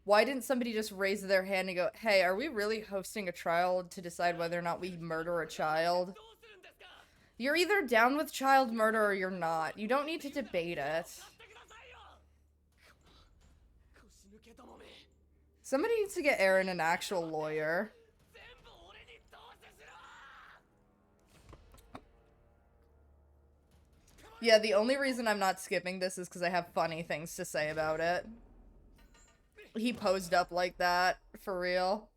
Why didn't somebody just raise their hand and go, hey, are we really hosting a trial to decide whether or not we murder a child? You're either down with child murder or you're not. You don't need to debate it. Somebody needs to get Aaron an actual lawyer. Yeah, the only reason I'm not skipping this is because I have funny things to say about it. He posed up like that, for real.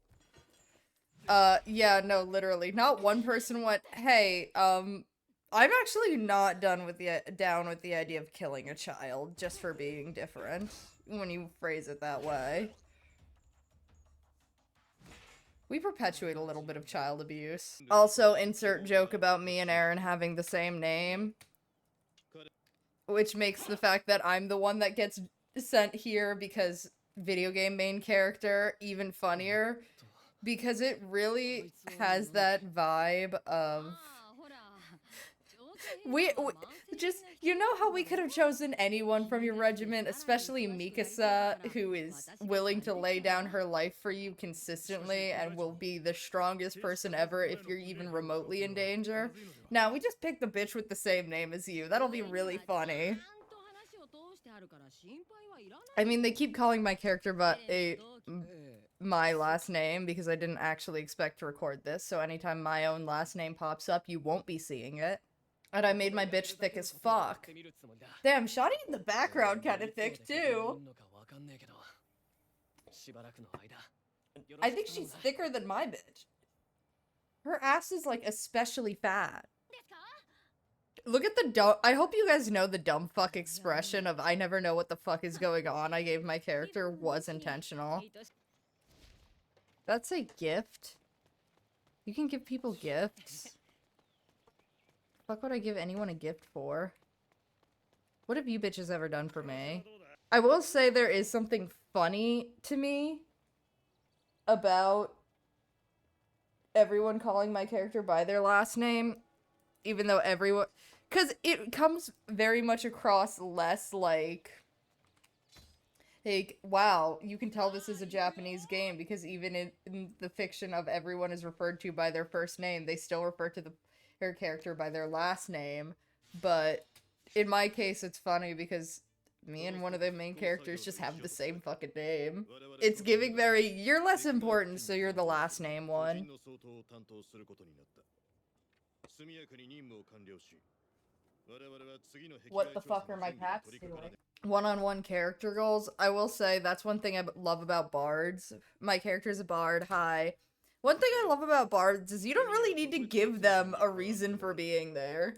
Yeah, no, literally. Not one person went, hey, I'm actually not down with the idea of killing a child just for being different, when you phrase it that way. We perpetuate a little bit of child abuse. Also, insert joke about me and Aaron having the same name. Which makes the fact that I'm the one that gets sent here because video game main character even funnier. Because it really has that vibe of... We just, you know how we could have chosen anyone from your regiment, especially Mikasa, who is willing to lay down her life for you consistently and will be the strongest person ever if you're even remotely in danger. Now, we just picked the bitch with the same name as you. That'll be really funny. I mean, they keep calling my character but my last name because I didn't actually expect to record this, so anytime my own last name pops up, you won't be seeing it. And I made my bitch thick as fuck. Damn, Shotty in the background kinda thick, too. I think she's thicker than my bitch. Her ass is, like, especially fat. Look at the dumb- I hope you guys know the dumb fuck expression of I never know what the fuck is going on I gave my character was intentional. That's a gift? You can give people gifts? Fuck would I give anyone a gift for? What have you bitches ever done for me? I will say there is something funny to me about everyone calling my character by their last name, even though everyone... Because it comes very much across less like, wow, you can tell this is a Japanese game because even in the fiction of everyone is referred to by their first name, they still refer to her character by their last name. But in my case, it's funny because me and one of the main characters just have the same fucking name. It's giving very, you're less important, so you're the last name one. What the fuck are my cats doing? One-on-one character goals. I will say that's one thing I love about bards. My character's a bard, hi. One thing I love about bards is you don't really need to give them a reason for being there.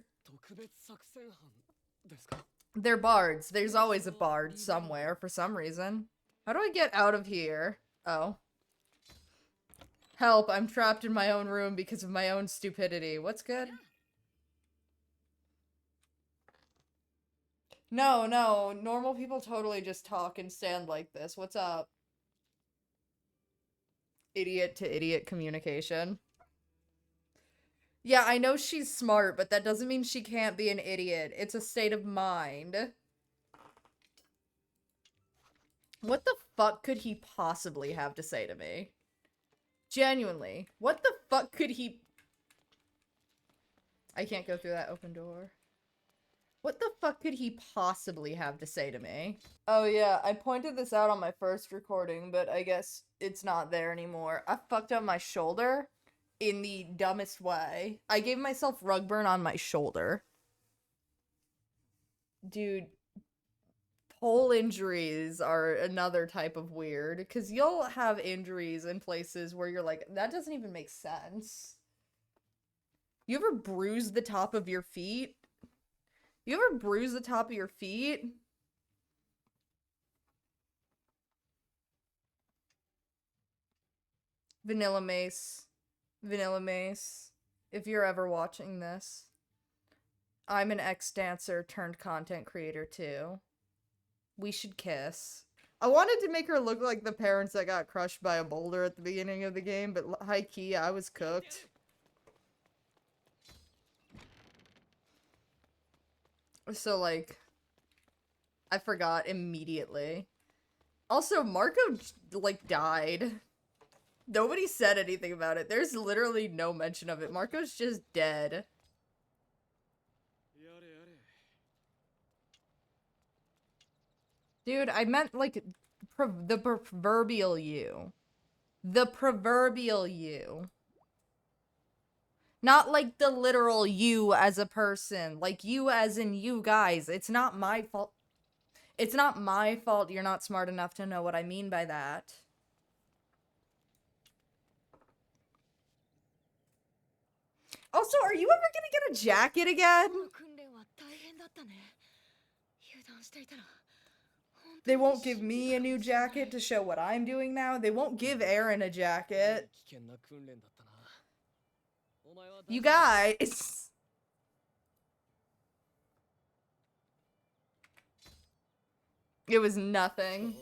They're bards. There's always a bard somewhere for some reason. How do I get out of here? Oh. Help, I'm trapped in my own room because of my own stupidity. What's good? No, normal people totally just talk and stand like this. What's up? Idiot to idiot communication. Yeah, I know she's smart, but that doesn't mean she can't be an idiot. It's a state of mind. What the fuck could he possibly have to say to me? Genuinely. What the fuck could he... I can't go through that open door. What the fuck could he possibly have to say to me? Oh yeah, I pointed this out on my first recording, but I guess it's not there anymore. I fucked up my shoulder in the dumbest way. I gave myself rug burn on my shoulder. Dude, pole injuries are another type of weird, because you'll have injuries in places where you're like, that doesn't even make sense. You ever bruise the top of your feet? You ever bruise the top of your feet? Vanilla Mace. Vanilla Mace. If you're ever watching this. I'm an ex-dancer turned content creator too. We should kiss. I wanted to make her look like the parents that got crushed by a boulder at the beginning of the game, but high-key, I was cooked. So, like, I forgot immediately. Also, Marco, like, died. Nobody said anything about it. There's literally no mention of it. Marco's just dead. Dude, I meant, like, the proverbial you. The proverbial you. Not like the literal you as a person. Like you as in you guys. It's not my fault. It's not my fault you're not smart enough to know what I mean by that. Also, are you ever gonna get a jacket again? They won't give me a new jacket to show what I'm doing now. They won't give Aaron a jacket. You guys. It was nothing.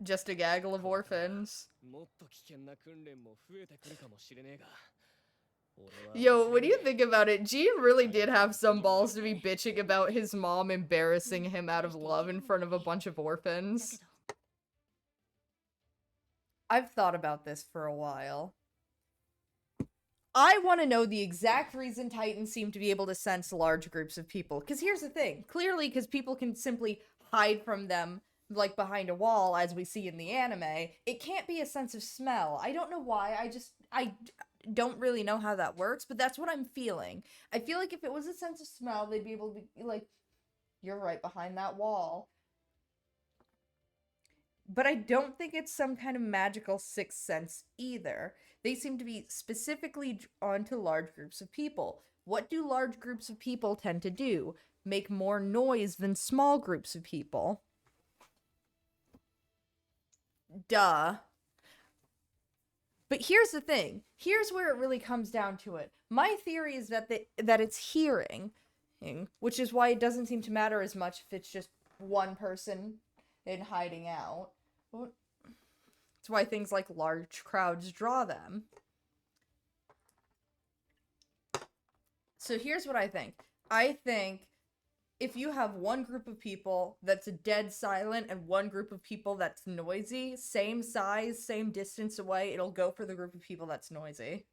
Just a gaggle of orphans. Yo, what do you think about it? Gene really did have some balls to be bitching about his mom embarrassing him out of love in front of a bunch of orphans. I've thought about this for a while. I want to know the exact reason Titans seem to be able to sense large groups of people. Because here's the thing. Clearly, because people can simply hide from them, like, behind a wall, as we see in the anime, it can't be a sense of smell. I don't know why. I don't really know how that works, but that's what I'm feeling. I feel like if it was a sense of smell, they'd be able to be like, you're right behind that wall. But I don't think it's some kind of magical sixth sense either. They seem to be specifically drawn to large groups of people. What do large groups of people tend to do? Make more noise than small groups of people. Duh. But here's the thing. Here's where it really comes down to it. My theory is that it's hearing, which is why it doesn't seem to matter as much if it's just one person in hiding out. That's why things like large crowds draw them. So here's what I think. I think if you have one group of people that's dead silent and one group of people that's noisy, same size, same distance away, it'll go for the group of people that's noisy.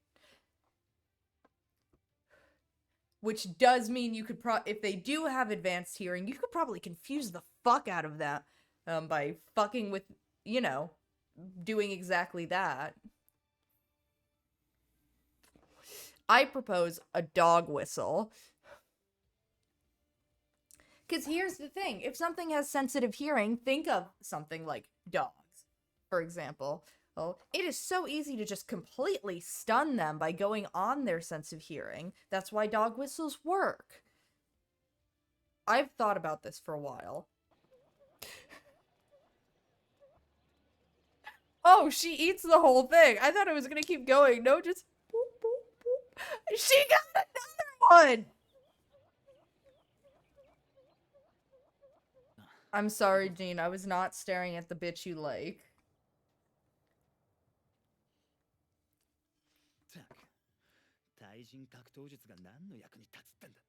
Which does mean you could if they do have advanced hearing, you could probably confuse the fuck out of that by fucking with, you know, doing exactly that. I propose a dog whistle. Because here's the thing. If something has sensitive hearing, think of something like dogs, for example. Well, it is so easy to just completely stun them by going on their sense of hearing. That's why dog whistles work. I've thought about this for a while. Oh, she eats the whole thing. I thought it was gonna keep going. No, just boop, boop, boop. She got another one! I'm sorry, Jean. I was not staring at the bitch you like.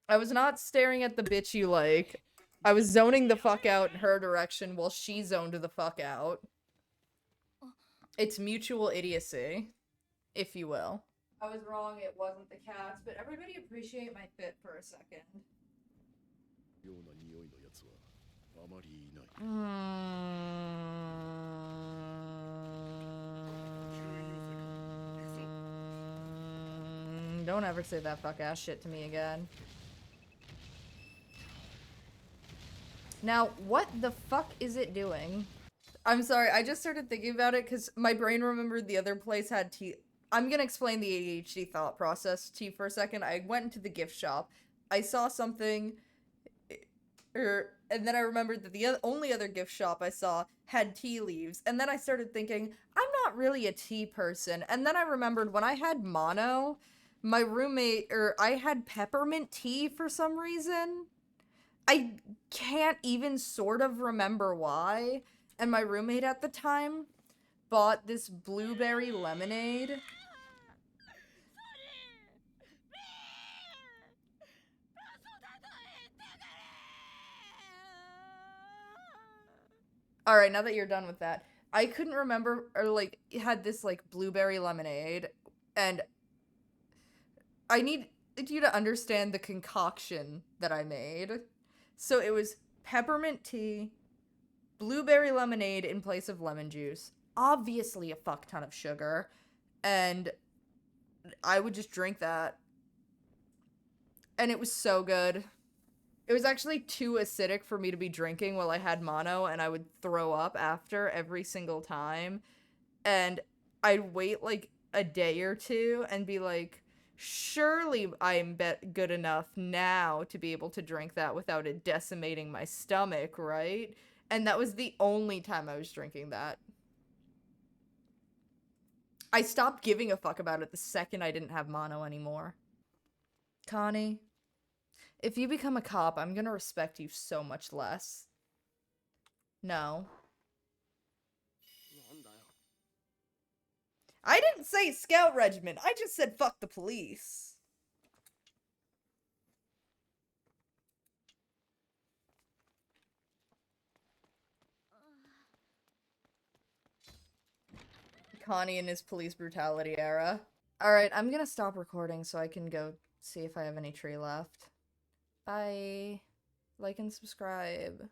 I was not staring at the bitch you like. I was zoning the fuck out in her direction while she zoned the fuck out. It's mutual idiocy, if you will. I was wrong, it wasn't the cats, but everybody appreciate my fit for a second. Don't ever say that fuck ass shit to me again. Now, what the fuck is it doing? I'm sorry, I just started thinking about it because my brain remembered the other place had tea. I'm gonna explain the ADHD thought process to you for a second. I went into the gift shop. I saw something, and then I remembered that the only other gift shop I saw had tea leaves. And then I started thinking, I'm not really a tea person. And then I remembered when I had mono, my roommate, I had peppermint tea for some reason. I can't even sort of remember why. And my roommate at the time bought this blueberry lemonade. Alright, now that you're done with that, I couldn't remember, or like, it had this like blueberry lemonade, and I need you to understand the concoction that I made. So it was peppermint tea, blueberry lemonade in place of lemon juice, obviously a fuck ton of sugar, and I would just drink that. And it was so good. It was actually too acidic for me to be drinking while I had mono, and I would throw up after every single time. And I'd wait like a day or two and be like, surely I'm good enough now to be able to drink that without it decimating my stomach, right? And that was the only time I was drinking that. I stopped giving a fuck about it the second I didn't have mono anymore. Connie, if you become a cop, I'm gonna respect you so much less. No. I didn't say scout regiment. I just said fuck the police. Connie in his police brutality era. Alright, I'm gonna stop recording so I can go see if I have any tree left. Bye. Like and subscribe.